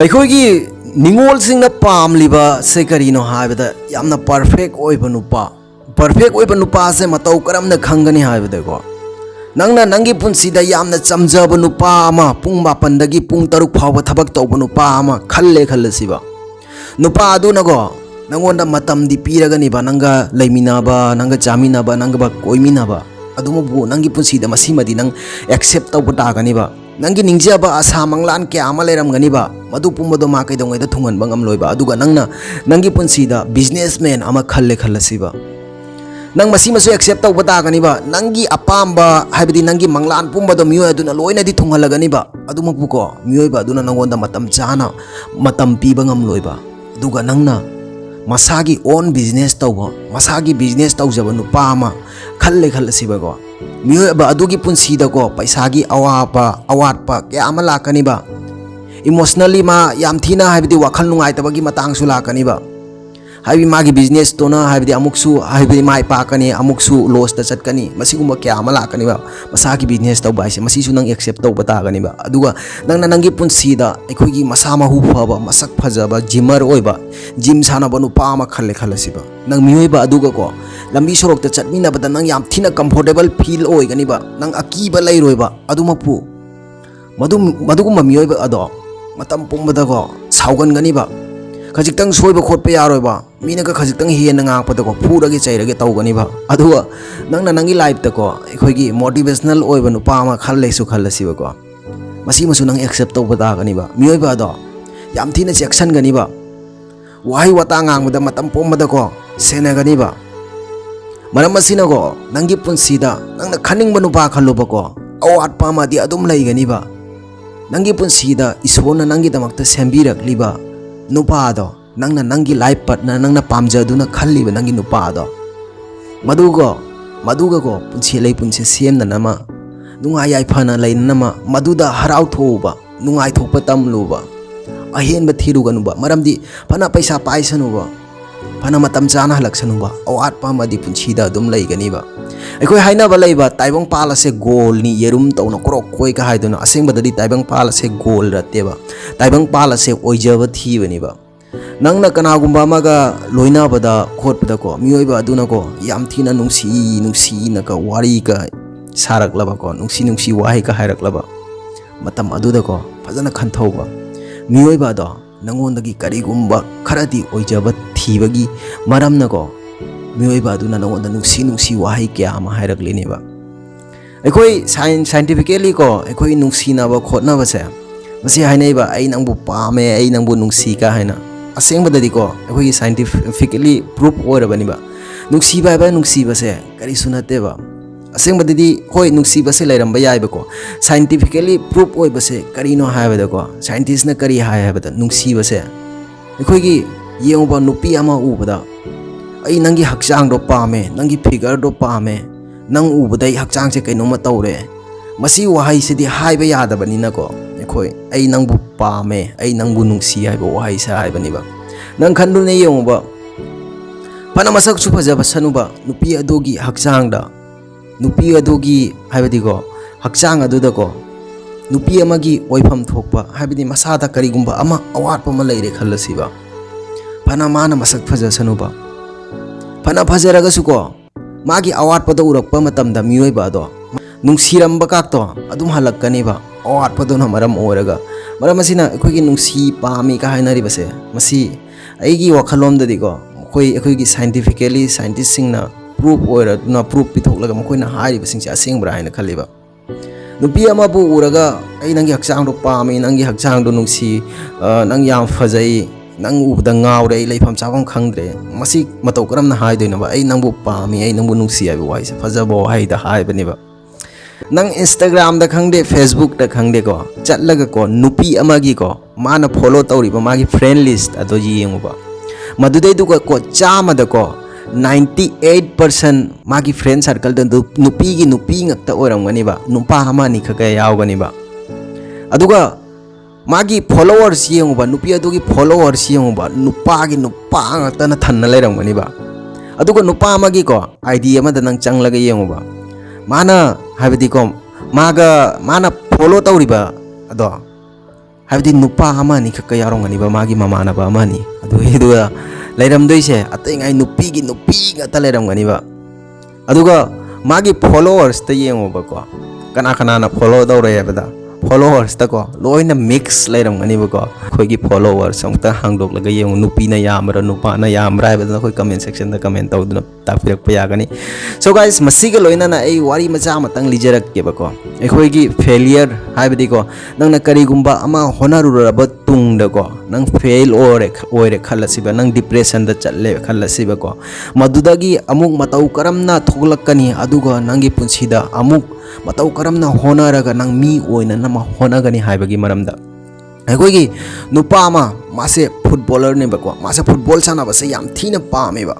ꯑꯩꯈꯣꯏꯒꯤ ꯅꯤꯡꯉꯣꯜꯁꯤꯡꯅ ꯄꯥꯝꯂꯤꯕ ꯁꯦ ꯀꯔꯤꯅꯣ ꯍꯥꯏꯕꯗ ꯌꯥꯝꯅ ꯄꯔꯐꯦꯛ ꯑꯣꯏꯕ ꯅꯨꯄꯥ ꯄꯔꯐꯦꯛ ꯑꯣꯏꯕ ꯅꯨꯄꯥꯁꯦ ꯃꯇꯧ ꯀꯔꯝꯅ ꯈꯪꯒꯅꯤ ꯍꯥꯏꯕꯗꯀꯣ ꯅꯪꯅ ꯅꯪꯒꯤ ꯄꯨꯟꯁꯤꯗ ꯌꯥꯝꯅ ꯆꯝꯖꯕ ꯅꯨꯄꯥ ꯑꯃ ꯄꯨꯡ 8ꯗꯒꯤ ꯄꯨꯡ 6 ꯐꯥꯎꯕ ꯊꯕꯛ ꯇꯧꯕ ꯅꯨꯄꯥ ꯑꯃ ꯈꯜꯂꯁꯤꯕ ꯅꯨꯄꯥ ꯑꯗꯨꯅꯀꯣ ꯅꯪꯉꯣꯟꯗ ꯃꯇꯝꯗꯤ ꯄꯤꯔꯒꯅꯤꯕ ꯅꯪꯒ ꯂꯩꯃꯤꯟꯅꯕ ꯅꯪꯒ ꯆꯥꯃꯤꯟꯅꯕ ꯅꯪꯒ ꯀꯣꯏꯃꯤꯟꯅꯕ ꯑꯗꯨꯃꯕꯨ ꯅꯪꯒꯤ ꯄꯨꯟꯁꯤꯗ ꯃꯁꯤꯃꯗꯤ ꯅꯪ ꯑꯦꯛꯁꯦꯞ ꯇꯧꯕ ꯇꯥꯒꯅꯤꯕ ꯅꯪꯒꯤ ꯅꯤꯡꯖꯕ ꯑꯁꯥ ꯃꯪꯂꯥꯟ ꯀꯌꯥ ꯑꯃ ꯂꯩꯔꯝꯒꯅꯤꯕ ꯃꯗꯨ ꯄꯨꯝꯕꯗꯣ ꯃꯥ ꯀꯩꯗꯧꯉꯩꯗ ꯊꯨꯡꯍꯟꯕ ꯉꯝꯂꯣꯏꯕ ꯑꯗꯨꯒ ꯅꯪꯒꯤ ꯄꯨꯟꯁꯤꯗ ꯕꯤꯖꯤꯅꯦꯁꯃꯦꯟ ꯑꯃ ꯈꯜꯂꯁꯤꯕ ꯅꯪ ꯃꯁꯤꯃꯁꯨ ꯑꯦꯛꯁꯦꯞ ꯇꯧꯕ ꯇꯥꯒꯅꯤꯕ ꯅꯪꯒꯤ ꯑꯄꯥꯝꯕ ꯍꯥꯏꯕꯗꯤ ꯅꯪꯒꯤ ꯃꯪꯂꯥꯟ ꯄꯨꯝꯕꯗꯣ ꯃꯤꯑꯣꯏ ꯑꯗꯨꯅ ꯂꯣꯏꯅꯗꯤ ꯊꯨꯡꯍꯜꯂꯒꯅꯤꯕ ꯑꯗꯨꯃꯛꯄꯨꯀꯣ ꯃꯤꯑꯣꯏꯕ ꯑꯗꯨꯅ ꯅꯪꯉꯣꯟꯗ ꯃꯇꯝ ꯆꯥꯅ ꯃꯇꯝ ꯄꯤꯕ ꯉꯝꯂꯣꯏꯕ ꯑꯗꯨꯒ ꯅꯪꯅ ꯃꯁꯥꯒꯤ ꯑꯣꯟ ꯕꯤꯖꯤꯅꯦꯁ ꯇꯧꯕ ꯃꯁꯥꯒꯤ ꯕꯤꯖꯤꯅꯦꯁ ꯇꯧꯖꯕ ꯅꯨꯄꯥ ꯑꯃ ꯈꯜꯂꯁꯤꯕꯀꯣ ꯃꯤꯑꯣꯏꯕ ꯑꯗꯨꯒꯤ ꯄꯨꯟꯁꯤꯗꯀꯣ ꯄꯩꯁꯥꯒꯤ ꯑꯋꯥꯠꯄ ꯀꯌా ꯑꯃ ꯂꯥꯛꯀꯅꯤꯕ ꯏꯃꯣꯁꯅꯦꯜꯂꯤ ꯃꯥ ꯌꯥꯝ ꯊꯤꯅ ꯍꯥꯏꯕꯗꯤ ꯋꯥꯈꯜ ꯅꯨꯡꯉꯥꯏꯇꯕꯒꯤ ꯃꯇꯥꯡꯁꯨ ꯂꯥꯛꯀꯅꯤꯕ ꯍꯥꯏꯕꯗꯤ ꯃꯥꯒꯤ ꯕꯤꯖꯤꯅꯦꯁꯇꯨꯅ ꯍꯥꯏꯕꯗꯤ ꯑꯃꯨꯛꯁꯨ ꯍꯥꯏꯕꯗꯤ ꯃꯥꯏ ꯄꯥꯛꯀꯅꯤ ꯑꯃꯨꯛꯁꯨ ꯂꯣꯁꯇ ꯆꯠꯀꯅꯤ ꯃꯁꯤꯒꯨꯝꯕ ꯀꯌꯥ ꯑꯃ ꯂꯥꯛꯀꯅꯤꯕ ꯃꯁꯥꯒꯤ ꯕꯤꯖꯤꯅꯦꯁ ꯇꯧꯕ ꯍꯥꯏꯁꯦ ꯃꯁꯤꯁꯨ ꯅꯪ ꯑꯦꯛꯁꯦꯞ ꯇꯧꯕ ꯇꯥꯒꯅꯤꯕ ꯑꯗꯨꯒ ꯅꯪꯒꯤ ꯄꯨꯟꯁꯤꯗ ꯑꯩꯈꯣꯏꯒꯤ ꯃꯁꯥ ꯃꯍꯨ ꯐꯕ ꯃꯁꯛ ꯐꯖꯕ ꯖꯤꯃꯔ ꯑꯣꯏꯕ ꯖꯤꯝ ꯁꯥꯟꯅꯕ ꯅꯨꯄꯥ ꯑꯃ ꯈꯜꯂꯁꯤꯕ ꯅꯪ ꯃꯤꯑꯣꯏꯕ ꯑꯗꯨꯒꯀꯣ ꯂꯝꯕꯤ ꯁꯣꯔꯣꯛꯇ ꯆꯠꯃꯤꯟꯅꯕꯗ ꯅꯪ ꯌꯥꯝ ꯊꯤꯅ ꯀꯝꯐꯣꯔꯇꯦꯕꯜ ꯐꯤꯜ ꯑꯣꯏꯒꯅꯤꯕ ꯅꯪ ꯑꯀꯤꯕ ꯂꯩꯔꯣꯏꯕ ꯑꯗꯨꯃꯛꯄꯨ ꯃꯗꯨꯒꯨꯝꯕ ꯃꯤꯑꯣꯏꯕ ꯑꯗꯣ ꯃꯇꯝ ꯄꯨꯝꯕꯗꯀꯣ ꯁꯥꯎꯒꯟꯒꯅꯤꯕ ꯈꯖꯤꯛꯇꯪ ꯁꯣꯏꯕ ꯈꯣꯠꯄ ꯌꯥꯔꯣꯏꯕ ꯃꯤꯅꯒ ꯈꯖꯤꯛꯇꯪ ꯍꯦꯟꯅ ꯉꯥꯡꯉꯛꯄꯗꯀꯣ ꯐꯨꯔꯒꯦ ꯆꯩꯔꯒꯦ ꯇꯧꯒꯅꯤꯕ ꯑꯗꯨꯒ ꯅꯪꯒꯤ ꯂꯥꯏꯐꯇꯀꯣ ꯑꯩꯈꯣꯏꯒꯤ ꯃꯣꯇꯤꯚꯦꯁꯅꯦꯜ ꯑꯣꯏꯕ ꯅꯨꯄꯥ ꯑꯃ ꯈꯜꯂꯁꯤꯕꯀꯣ ꯃꯁꯤꯃꯁꯨ ꯅꯪ ꯑꯦꯛꯁꯦꯞ ꯇꯧꯕ ꯇꯥꯒꯅꯤꯕ ꯃꯤꯑꯣꯏꯕ ꯑꯗꯣ ꯌꯥꯝ ꯊꯤꯅ ꯆꯦꯛꯁꯤꯟꯒꯅꯤꯕ ꯋꯥꯍꯩ ꯋꯥꯇꯥ ꯉꯥꯡꯕꯗ ꯃꯇꯝ ꯄꯨꯝꯕꯗꯀꯣ ꯁꯦꯟꯅꯒꯅꯤꯕ ꯃꯔꯝ ꯑꯁꯤꯅꯀꯣ ꯅꯪꯒꯤ ꯄꯨꯟꯁꯤꯗ ꯅꯪꯅ ꯈꯟꯅꯤꯡꯕ ꯅꯨꯄꯥ ꯈꯜꯂꯨꯕꯀꯣ ꯑꯋꯥꯠꯄ ꯑꯃꯗꯤ ꯑꯗꯨꯝ ꯂꯩꯒꯅꯤꯕ ꯅꯪꯒꯤ ꯄꯨꯟꯁꯤꯗ ꯏꯁꯣꯔꯅ ꯅꯪꯒꯤꯗꯃꯛꯇ ꯁꯦꯝꯕꯤꯔꯛꯂꯤꯕ ꯅꯨꯄꯥꯗꯣ ꯅꯪꯒꯤ ꯂꯥꯏꯐ ꯄꯥꯔꯠꯅꯔ ꯅꯪꯅ ꯄꯥꯝꯖꯗꯨꯅ ꯈꯜꯂꯤꯕ ꯅꯪꯒꯤ ꯅꯨꯄꯥꯗꯣ ꯃꯗꯨꯒꯀꯣ ꯄꯨꯟꯁꯤ ꯁꯦꯝꯅꯅꯕ ꯅꯨꯡꯉꯥꯏ ꯌꯥꯏꯐꯅ ꯂꯩꯅꯅꯕ ꯃꯗꯨꯗ ꯍꯔꯥꯎꯊꯣꯛꯎꯕ ꯅꯨꯡꯉꯥꯏꯊꯣꯛꯄ ꯇꯝꯂꯨꯕ ꯑꯍꯦꯟꯕ ꯊꯤꯔꯨꯒꯅꯨꯕ ꯃꯔꯝꯗꯤ ꯐꯅ ꯄꯩꯁా ꯄꯥꯏꯁꯅꯨꯕ ꯐꯅ मतम चाना हलक्सनुबा अवाटपा अमदि पुंसीदा अदुम लैगनिबा अखोय हाइनाबा लैबा ताइबंग पाल असे गोलनी येरुम तौना क्रॉक कोय का हाइदुना असेंगबददि ताइबंग पाल असे गोल रतेबा ताइबंग पाल असे ओइजब थीबनिबा नंगना कनागुंबा अमगा लोइनाबदा खोटपदको मियोइबा अदुनाको याम थीना नुंसी नका वारी का सारकलबको नुंसी वाही का हाइरकलबा मतम अदुदको फजना खंथौबा मियोइबा दो नंगोंदगी करिगुंबा खरदी ओइजब थीबगी मरमनको मियोइबा अदुना नंगोंदा नुंसी वाही क्या अमा हाइरकलिनेबा अखोय साइंटिफिकली को अखोय नुंसीनाबा खोटनाबसे मसी हाइनैबा आई नंबु पामे आई नंबु नुंसी का हाइना असेंबददि को अखोय साइंटिफिकली प्रूफ ओरबनिबा नुंसीबसे करिसु नतेबा असेंबददि होय नुंसीबसे लैरंबा याइबको साइंटिफिकली प्रूफ ओइबसे करिनो हाइबदको साइंटिस्टना करि हाइबदा नुंसीबसे अखोयगी येंबा नुपी अमा उबदा आई नंगी हक्चांग दो पामे नंगी फिगर दो पामे नंग उबदै हक्चांग से कैनोमा तौरे मसी वहाई सिदि हाइबा यादबनिनाको अखोय आई नंगबु पामे आई नंगबु नुंसी हाइबा वहाई सा हाइबनिबा नंग खंदुने येंबा फना मसक सु फजबा सनुबा नुपी अदोगी हक्चांगदा नुपी अदोगी हाइबदिको हक्चांग अदुदको नुपी अमगी ओइफम थोकपा हाइबदि मसादा करिगुंबा अमा अवाटपा मा लैरे खल्लसिबा फना माना मसक फजसनुबा फना फजरगसुको मागी अवाटपदो उरक्पा मतमदा मियोइबा दो नुंसीरंबा काक्तो अदुम हलक्कनिबा अवाटपदोना मरम ओरगा मरम असिना अखोयगी नुंसी पामी का हाइनरिबसे मसी अइगी वखलोमददिको अखोयगी साइंटिफिकली साइंटिस्ट सिंगना प्रूफ ओइरदुना प्रूफ पिथोकलगा मखोयना हारिबसिंगसे असेंबरा हाइना खल्लिबा नुपी अमाबु उरगा अइ नंगी हक्चांगदो पामी नंगी हक्चांगदो नुंसी नंग याम फजै नंग उबदा गावरे अइ लैफम चाफम खंगद्रे मसी मतौ करमना हाइदोइनबा अइ नंगबु पामी अइ नंगबु नुंसी हाइबा वाइसे फजबो हाइदा हाइबनिबा नंग इंस्टाग्राम दा खंगदे फेसबुक दा खंगदे को चटलगा को नुपी अमागी को माना फॉलो तौरिबा मागी फ्रेंड लिस्ट अदो येंगबा मदुदै दुगा को चामदा को 98% मागी फ्रेंड सर्कल द नुपी ngakta oramganiba nupa amani khaka yaoganiba aduga magi followers yenguba nupi adugi followers yenguba nupa ngakta na thanna leiramganiba aduga nupa amagi ko id amada nang changlaga yenguba mana habidi ko mana follow tawriba ado ꯍꯥꯏꯕꯗꯤ ꯅꯨꯄꯥ ꯑꯃꯅꯤ ꯈꯛꯀ ꯌꯥꯎꯔꯝꯒꯅꯤꯕ ꯃꯥꯒꯤ ꯃꯃꯥꯟꯅꯕ ꯑꯃꯅꯤ ꯑꯗꯨꯒ ꯂꯩꯔꯝꯗꯣꯏꯁꯦ ꯑꯇꯩꯉꯩ ꯅꯨꯄꯤ ꯉꯥꯛꯇ ꯂꯩꯔꯝꯒꯅꯤꯕ ꯑꯗꯨꯒ ꯃꯥꯒꯤ ꯐꯣꯂꯣꯋꯔꯁꯇ ꯌꯦꯡꯉꯣꯕꯀꯣ ꯀꯅꯥ ꯀꯅꯥꯅ ꯐꯣꯂꯣ ꯇꯧꯔꯦ ꯍꯥꯏꯕꯗ ꯐꯣꯂꯣꯋꯔꯁꯇꯀꯣ ꯂꯣꯏꯅ ꯃꯤꯛꯁ ꯂꯩꯔꯝꯒꯅꯤꯕꯀꯣ ꯑꯩꯈꯣꯏꯒꯤ ꯐꯣꯂꯣꯋꯔꯁ ꯑꯃꯨꯛꯇ ꯍꯥꯡꯗꯣꯛꯂꯒ ꯌꯦꯡꯉꯨ ꯅꯨꯄꯤꯅ ꯌꯥꯝꯕ꯭ꯔꯥ ꯅꯨꯄꯥꯅ ꯌꯥꯝꯕ꯭ꯔꯥ ꯍꯥꯏꯕꯗꯨꯅ ꯑꯩꯈꯣꯏ ꯀꯃꯦꯟ ꯁꯦꯛꯁꯟꯗ ꯀꯃꯦꯟ ꯇꯧꯗꯨꯅ ꯇꯥꯛꯄꯤꯔꯛꯄ ꯌꯥꯒꯅꯤ ꯁꯣ ꯒꯥꯏꯁ ꯃꯁꯤꯒ ꯂꯣꯏꯅꯅ ꯑꯩ ꯋꯥꯔꯤ ꯃꯆꯥ ꯑꯃꯇꯪ ꯂꯤꯖꯔꯛꯀꯦꯕꯀꯣ ꯑꯩꯈꯣꯏꯒꯤ ꯐꯦꯂꯤꯌꯔ ꯍꯥꯏꯕꯗꯤꯀꯣ ꯅꯪꯅ ꯀꯔꯤꯒꯨꯝꯕ ꯑꯃ ꯍꯣꯠꯅꯔꯨꯔꯕ ꯇꯨꯡꯗꯀꯣ ꯅꯪ ꯐꯦꯜ ꯑꯣꯏꯔꯦ ꯈꯜꯂꯁꯤꯕ ꯅꯪ ꯗꯤꯄ꯭ꯔꯦꯁꯟꯗ ꯆꯠꯂꯦ ꯈꯜꯂꯁꯤꯕꯀꯣ ꯃꯗꯨꯗꯒꯤ ꯑꯃꯨꯛ ꯃꯇꯧ ꯀꯔꯝꯅ ꯊꯣꯛꯂꯛꯀꯅꯤ ꯑꯗꯨꯒ ꯅꯪꯒꯤ ꯄꯨꯟꯁꯤꯗ ꯑꯃꯨꯛ ꯃꯇꯧ ꯀꯔꯝꯅ ꯍꯣꯠꯅꯔꯒ ꯅꯪ ꯃꯤ ꯑꯣꯏꯅꯅꯕ ꯍꯣꯠꯅꯒꯅꯤ ꯍꯥꯏꯕꯒꯤ ꯃꯔꯝꯗ ꯑꯩꯈꯣꯏꯒꯤ ꯅꯨꯄꯥ ꯑꯃ ꯃꯥꯁꯦ ꯐꯨꯠꯕꯣꯂꯔꯅꯦꯕꯀꯣ ꯃꯥꯁꯦ ꯐꯨꯠꯕꯣꯜ ꯁꯥꯟꯅꯕꯁꯦ ꯌꯥꯝ ꯊꯤꯅ ꯄꯥꯝꯃꯦꯕ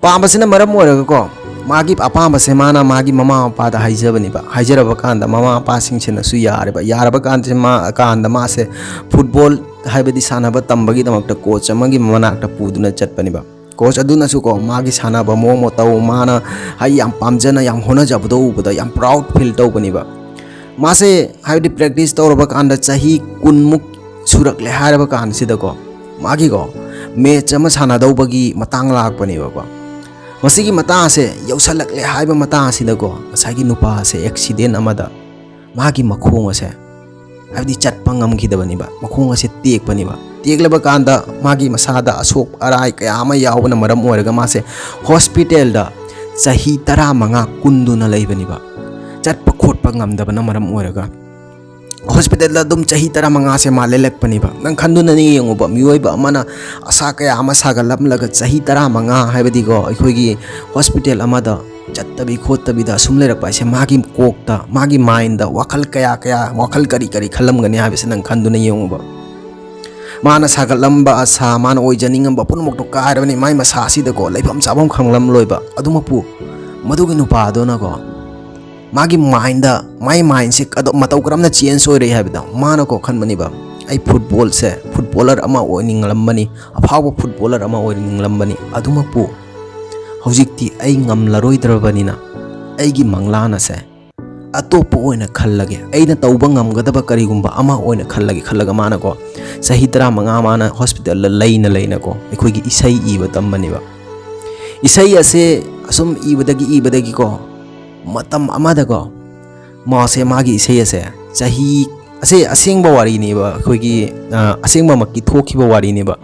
ꯄꯥꯝꯕꯁꯤꯅ ꯃꯔꯝ ꯑꯣꯏꯔꯒꯀꯣ ꯃꯥꯒꯤ ꯑꯄꯥꯝꯕꯁꯦ ꯃꯥꯅ ꯃꯥꯒꯤ ꯃꯃꯥ ꯃꯄꯥꯗ ꯍꯥꯏꯖꯕꯅꯦꯕ ꯍꯥꯏꯖꯔꯕ ꯀꯥꯟꯗ ꯃꯃꯥ ꯃꯄꯥꯁꯤꯡꯁꯤꯅꯁꯨ ꯌꯥꯔꯕ ꯀꯥꯟꯗ ꯃꯥꯁꯦ ꯐꯨꯠꯕꯣꯜ ꯍꯥꯏꯕꯗꯤ ꯁꯥꯟꯅꯕ ꯇꯝꯕꯒꯤꯗꯃꯛꯇ ꯀꯣꯆ ꯑꯃꯒꯤ ꯃꯅꯥꯛꯇ ꯄꯨꯗꯨꯅ ꯆꯠꯄꯅꯦꯕ ꯀꯣꯆ ꯑꯗꯨꯅꯁꯨ ꯀꯣ ꯃꯥꯒꯤ ꯁꯥꯟꯅꯕ ꯃꯑꯣꯡ ꯃꯇꯧ ꯃꯥꯅ ꯌꯥꯝ ꯄꯥꯝꯖꯅ ꯌꯥꯝ ꯍꯣꯠꯅꯖꯕꯗꯣ ꯎꯕꯗ ꯌꯥꯝ ꯄ꯭ꯔꯥꯎꯗ ꯐꯤꯜ ꯇꯧꯕꯅꯦꯕ ꯃꯥꯁꯦ ꯍꯥꯏꯕꯗꯤ ꯄ꯭ꯔꯦꯛꯇꯤꯁ ꯇꯧꯔꯕ ꯀꯥꯟꯗ ꯆꯍꯤ 10ꯃꯨꯛ ꯁꯨꯔꯛꯂꯦ ꯍꯥꯏꯔꯕ ꯀꯥꯟꯁꯤꯗꯀꯣ ꯃꯥꯒꯤꯀꯣ ꯃꯦꯠꯆ ꯑꯃ ꯁꯥꯟꯅꯗꯧꯕꯒꯤ ꯃꯇꯥꯡ ꯂꯥꯛꯄꯅꯦꯕꯀꯣ ꯃꯁꯤꯒꯤ ꯃꯇꯥꯡ ꯑꯁꯦ ꯌꯧꯁꯜꯂꯛꯂꯦ ꯍꯥꯏꯕ ꯃꯇꯥꯡ ꯑꯁꯤꯗꯀꯣ ꯉꯁꯥꯏꯒꯤ ꯅꯨꯄꯥ ꯑꯁꯦ ꯑꯦꯛꯁꯤꯗꯦꯟ ꯑꯃꯗ ꯃꯥꯒꯤ ꯃꯈꯣꯡ ꯑꯁꯦ ꯍꯥꯏꯕꯗꯤ ꯆꯠꯄ ꯉꯝꯈꯤꯗꯕꯅꯦꯕ ꯃꯈꯣꯡ ꯑꯁꯦ ꯇꯦꯛꯄꯅꯦꯕ ꯇꯦꯛꯂꯕ ꯀꯥꯟꯗ ꯃꯥꯒꯤ ꯃꯁꯥꯗ ꯑꯁꯣꯛ ꯑꯔꯥꯏ ꯀꯌꯥ ꯑꯃ ꯌꯥꯎꯕꯅ ꯃꯔꯝ ꯑꯣꯏꯔꯒ ꯃꯥꯁꯦ ꯍꯣꯁꯄꯤꯇꯥꯜꯗ ꯆꯍꯤ 15 ꯀꯨꯟꯗꯨꯅ ꯂꯩꯕꯅꯦꯕ ꯆꯠꯄ ꯈꯣꯠꯄ ꯉꯝꯗꯕꯅ ꯃꯔꯝ ꯑꯣꯏꯔꯒ ꯍꯣꯁꯄꯤꯇꯥꯜꯗ ꯑꯗꯨꯝ ꯆꯍꯤ 15ꯁꯦ ꯃꯥ ꯂꯦꯜꯂꯛꯄꯅꯦꯕ ꯅꯪ ꯈꯟꯗꯨꯅꯅꯤ ꯌꯦꯡꯉꯨꯕ ꯃꯤꯑꯣꯏꯕ ꯑꯃꯅ ꯑꯁꯥ ꯀꯌꯥ ꯑꯃ ꯁꯥꯒꯠꯂꯝꯂꯒ ꯆꯍꯤ 15 ꯍꯥꯏꯕꯗꯤꯀꯣ ꯑꯩꯈꯣꯏꯒꯤ ꯍꯣꯁꯄꯤꯇꯥꯜ ꯑꯃꯗ ꯆꯠꯇꯕꯤ ꯈꯣꯠꯇꯕꯤꯗ ꯑꯁꯨꯝ ꯂꯩꯔꯛꯄ ꯍꯥꯏꯁꯦ ꯃꯥꯒꯤ ꯀꯣꯛꯇ ꯃꯥꯒꯤ ꯃꯥꯏꯟꯗ ꯋꯥꯈꯜ ꯋꯥꯈꯜ ꯀꯔꯤ ꯈꯜꯂꯝꯒꯅꯤ ꯍꯥꯏꯕꯁꯦ ꯅꯪ ꯈꯟꯗꯨꯅ ꯌꯦꯡꯉꯨꯕ ꯃꯥꯅ ꯁꯥꯒꯠꯂꯝꯕ ꯑꯁꯥ ꯃꯥꯅ ꯑꯣꯏꯖꯅꯤꯡꯉꯝꯕ ꯄꯨꯝꯅꯃꯛꯇꯣ ꯀꯥꯏꯔꯕꯅꯤ ꯃꯥꯏ ꯃꯁꯥ ꯑꯁꯤꯗꯀꯣ ꯂꯩꯐꯝ ꯆꯥꯐꯝ ꯈꯪꯂꯝꯂꯣꯏꯕ ꯑꯗꯨꯃꯛꯄꯨ ꯃꯗꯨꯒꯤ ꯅꯨꯄꯥꯗꯨꯅꯀꯣ ꯃꯥꯒꯤ ꯃꯥꯏꯟꯗ ꯃꯥꯏ ꯃꯥꯏꯟꯁꯦ ꯃꯇꯧ ꯀꯔꯝꯅ ꯆꯦꯟꯖ ꯑꯣꯏꯔꯛꯏ ꯍꯥꯏꯕꯗ ꯃꯥꯅꯀꯣ ꯈꯟꯕꯅꯦꯕ ꯑꯩ ꯐꯨꯠꯕꯣꯂꯔ ꯑꯃ ꯑꯣꯏꯅꯤꯡꯂꯝꯕꯅꯤ ꯑꯐꯥꯎꯕ ꯐꯨꯠꯕꯣꯂꯔ ꯑꯃ ꯑꯣꯏꯅꯤꯡꯂꯝꯕꯅꯤ ꯑꯗꯨꯃꯛꯄꯨ ꯍꯧꯖꯤꯛꯇꯤ ꯑꯩ ꯉꯝꯂꯔꯣꯏꯗ꯭ꯔꯕꯅꯤꯅ ꯑꯩꯒꯤ ꯃꯪꯂꯥꯟ ꯑꯁꯦ ꯑꯇꯣꯞꯄ ꯑꯣꯏꯅ ꯈꯜꯂꯒꯦ ꯑꯩꯅ ꯇꯧꯕ ꯉꯝꯒꯗꯕ ꯀꯔꯤꯒꯨꯝꯕ ꯑꯃ ꯑꯣꯏꯅ ಖꯜꯂꯒ ꯃꯥꯅꯀꯣ ꯆꯍꯤ 15 ꯃꯥꯅ ꯍꯣꯁꯄꯤꯇꯥꯜꯗ ꯂꯩꯅꯀꯣ ꯑꯩꯈꯣꯏꯒꯤ ꯏꯁꯩ ꯏꯕ ꯇꯝꯕꯅꯦꯕ ꯏꯁꯩ ꯑꯁꯦ ꯑꯁꯨꯝ ꯏꯕꯗꯒꯤꯀꯣ ꯃꯇꯝ ꯑꯃꯗꯀꯣ ꯃꯥꯁꯦ ꯃꯥꯒꯤ ꯏꯁꯩ ꯑꯁꯦ ꯆꯍꯤ ꯑꯁꯦ ꯑꯁꯦꯡꯕ ꯋꯥꯔꯤꯅꯦꯕ ꯑꯩꯈꯣꯏꯒꯤ ꯑꯁꯦꯡꯕꯃꯛꯀꯤ ꯊꯣꯛꯈꯤꯕ ꯋꯥꯔꯤꯅꯦꯕ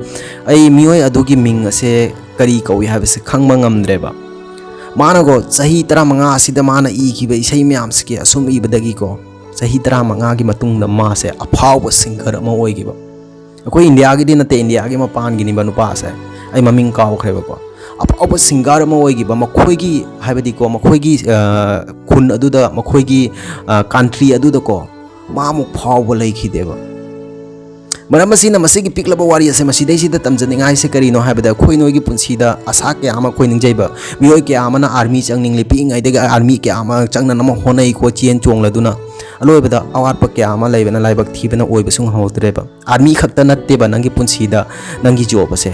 ꯑꯩ ꯃꯤꯑꯣꯏ ꯑꯗꯨꯒꯤ ꯃꯤꯡ ꯑꯁꯦ ꯀꯔꯤ ꯀꯧꯏ ꯍꯥꯏꯕꯁꯦ ꯈꯪꯕ ꯉꯝꯗ꯭ꯔꯦꯕ ꯃꯥꯅꯀꯣ ꯆꯍꯤ 15 ꯑꯁꯤꯗ ꯃꯥꯅ ꯏꯈꯤꯕ ꯏꯁꯩ ꯃꯌꯥꯝꯁꯤꯒꯤ ꯑꯁꯨꯝ ꯏꯕꯗꯒꯤꯀꯣ ꯆꯍꯤ 15ꯒꯤ ꯃꯇꯨꯡꯗ ꯃꯥꯁꯦ ꯑꯐꯥꯎꯕ ꯁꯤꯡꯒꯔ ꯑꯃ ꯑꯣꯏꯈꯤꯕ ꯑꯩꯈꯣꯏ ꯏꯟꯗꯤꯌꯥꯒꯤꯗꯤ ꯅꯠꯇꯦ ꯏꯟꯗꯤꯌꯥꯒꯤ ꯃꯄꯥꯟꯒꯤꯅꯤꯕ ꯅꯨꯄꯥꯁꯦ ꯑꯩ ꯃꯃꯤꯡ ꯀꯥꯎꯈ꯭ꯔꯦꯕꯀꯣ ꯑꯐꯥꯎꯕ ꯁꯤꯡꯒꯔ ꯑꯃ ꯑꯣꯏꯈꯤꯕ ꯃꯈꯣꯏꯒꯤ ꯍꯥꯏꯕꯗꯤꯀꯣ ꯃꯈꯣꯏꯒꯤ ꯈꯨꯟ ꯑꯗꯨꯗ ꯃꯈꯣꯏꯒꯤ ꯀꯟꯇ꯭ꯔꯤ ꯑꯗꯨꯗꯀꯣ ꯃꯥꯃꯨꯛ ꯐꯥꯎꯕ ꯂꯩꯈꯤꯗꯦꯕ ꯃꯔꯝ ꯑꯁꯤꯅ ꯃꯁꯤꯒꯤ ꯄꯤꯛꯂꯕ ꯋꯥꯔꯤ ꯑꯁꯦ ꯃꯁꯤꯗꯩꯁꯤꯗ ꯇꯝꯖꯅꯤꯡꯉꯥꯏꯁꯦ ꯀꯔꯤꯅꯣ ꯍꯥꯏꯕꯗ ꯑꯩꯈꯣꯏ ꯅꯣꯏꯒꯤ ꯄꯨꯟꯁꯤꯗ ꯑꯁꯥ ꯀꯌꯥ ꯑꯃ ꯑꯩꯈꯣꯏ ꯅꯤꯡꯖꯩꯕ ꯃꯤꯑꯣꯏ ꯀꯌꯥ ꯑꯃꯅ ꯑꯥꯔꯃꯤ ꯆꯪꯅꯤꯡꯂꯤ ꯄꯤꯛꯏꯉꯩꯗꯒꯤ ꯑꯥꯔꯃꯤ ꯀꯌꯥ ꯑꯃ ꯆꯪꯅꯅꯕ ꯍꯣꯠꯅꯩꯀꯣ ꯆꯦꯟ ꯆꯣꯡꯂꯗꯨꯅ ꯑꯂꯣꯏꯕꯗ ꯑꯋꯥꯠꯄ ꯀꯌꯥ ꯑꯃ ꯂꯩꯕꯅ ꯂꯥꯏꯕꯛ ꯊꯤꯕꯅ ꯑꯣꯏꯕꯁꯨ ꯉꯝꯍꯧꯗ꯭ꯔꯦꯕ ꯑꯥꯔꯃꯤ ꯈꯛꯇ ꯅꯠꯇꯦꯕ ꯅꯪꯒꯤ ꯄꯨꯟꯁꯤꯗ ꯅꯪꯒꯤ ꯖꯣꯕ ꯑꯁꯦ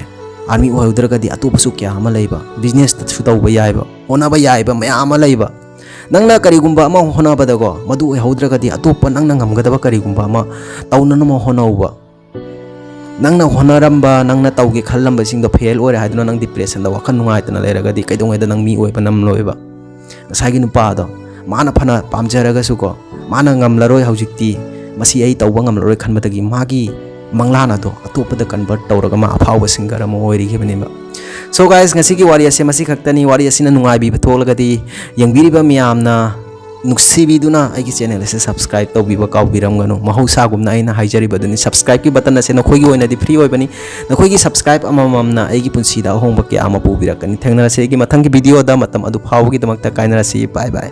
ꯑꯥꯔꯃꯤ ꯑꯣꯏꯍꯧꯗ꯭ꯔꯒꯗꯤ ꯑꯇꯣꯞꯄꯁꯨ ꯀꯌꯥ ꯑꯃ ꯂꯩꯕ ꯕꯤꯖꯤꯅꯦꯁꯇꯁꯨ ꯇꯧꯕ ꯌꯥꯏꯕ ꯍꯣꯠꯅꯕ ꯌꯥꯏꯕ ꯃꯌꯥꯝ ꯑꯃ ꯂꯩꯕ ꯅꯪꯅ ꯀꯔꯤꯒꯨꯝꯕ ꯑꯃ ꯍꯣꯠꯅꯕꯗꯀꯣ ꯃꯗු ꯑꯣꯏꯍꯧꯗ꯭ꯔꯒꯗꯤ ꯑꯇꯣꯞꯄ ꯅꯪꯅ ꯉꯝꯒꯗꯕ ꯀꯔꯤꯒꯨꯝꯕ ꯑꯃ ꯇꯧꯅꯅꯕ ꯍꯣꯠꯅꯧꯕ ꯅꯪꯅ ꯍꯣꯠꯅꯔꯝꯕ ꯅꯪꯅ ꯇꯧꯒꯦ ꯈꯜꯂꯝꯕꯁꯤꯡꯗꯣ ꯐꯦꯜ ꯑꯣꯏꯔꯦ ꯍꯥꯏꯗꯨꯅ ꯅꯪ ꯗꯤꯄ꯭ꯔꯦꯁꯟꯗ ꯋꯥꯈꯜ ꯅꯨꯡꯉꯥꯏꯇꯅ ꯂꯩꯔꯒꯗꯤ ꯀꯩꯗꯧꯉꯩꯗ ꯅꯪ ꯃꯤ ꯑꯣꯏꯕ ꯉꯝꯂꯣꯏꯕ ꯉꯁꯥꯏꯒꯤ ꯅꯨꯄꯥꯗꯣ ꯃꯥꯅ ꯐꯅ ꯄꯥꯝꯖꯔꯒꯁꯨꯀꯣ ꯃꯥꯅ ꯉꯝꯂꯔꯣꯏ ꯍꯧꯖꯤꯛꯇꯤ ꯃꯁꯤ ꯑꯩ ꯇꯧꯕ ꯉꯝꯂꯔꯣꯏ ꯈꯟꯕꯗꯒꯤ ꯃꯥꯒꯤ ꯃꯪꯂꯥꯟ ꯑꯗꯣ ꯑꯇꯣꯞꯄꯗ ꯀꯟꯚꯔꯠ ꯇꯧꯔꯒ ꯃꯥ ꯑꯐꯥꯎꯕ ꯁꯤꯡꯒꯔ ꯑꯃ ꯑꯣꯏꯔꯤꯈꯤꯕꯅꯦꯕ ꯁꯣ ꯒꯥꯏꯁ ꯉꯁꯤꯒꯤ ꯋꯥꯔꯤ ꯑꯁꯦ ꯃꯁꯤ ꯈꯛꯇꯅꯤ ꯋꯥꯔꯤ ꯑꯁꯤꯅ ꯅꯨꯡꯉꯥꯏꯕꯤꯕ ꯊꯣꯛꯂꯒꯗꯤ ꯌꯦꯡꯕꯤꯔꯤꯕ ꯃꯌꯥꯝꯅ ꯅꯨꯡꯁꯤꯕꯤꯗꯨꯅ ꯑꯩꯒꯤ ꯆꯦꯅꯦꯜ ꯑꯁꯤ ꯁꯕꯁꯀ꯭ꯔꯥꯏꯕ ꯇꯧꯕꯤꯕ ꯀꯥꯎꯕꯤꯔꯝꯒꯅꯨ ꯃꯍꯧꯁꯥꯒꯨꯝꯅ ꯑꯩꯅ ꯍꯥꯏꯖꯔꯤꯕꯗꯨꯅꯤ ꯁꯕꯁꯀ꯭ꯔꯥꯏꯕꯀꯤ ꯕꯇꯟ ꯑꯁꯦ ꯅꯈꯣꯏꯒꯤ ꯑꯣꯏꯅꯗꯤ ꯐ꯭ꯔꯤ ꯑꯣꯏꯕꯅꯤ ꯅꯈꯣꯏꯒꯤ ꯁꯕꯁꯀ꯭ꯔꯥꯏꯕ ꯑꯃꯃꯝꯅ ꯑꯩꯒꯤ ꯄꯨꯟꯁꯤꯗ ꯑꯍꯣꯡꯕ ꯀꯌꯥ ꯑꯃ ꯄꯨꯕꯤꯔꯛꯀꯅꯤ ꯊꯦꯡꯅꯔꯁꯤ ꯑꯩꯒꯤ ꯃꯊꯪꯒꯤ ꯚꯤꯗꯤꯑꯣꯗ ꯃꯇꯝ ꯑꯗꯨ ꯐꯥꯎꯕꯒꯤꯗꯃꯛꯇ ꯀꯥꯏꯅꯔꯁꯤ ꯕꯥꯏ ꯕꯥꯏ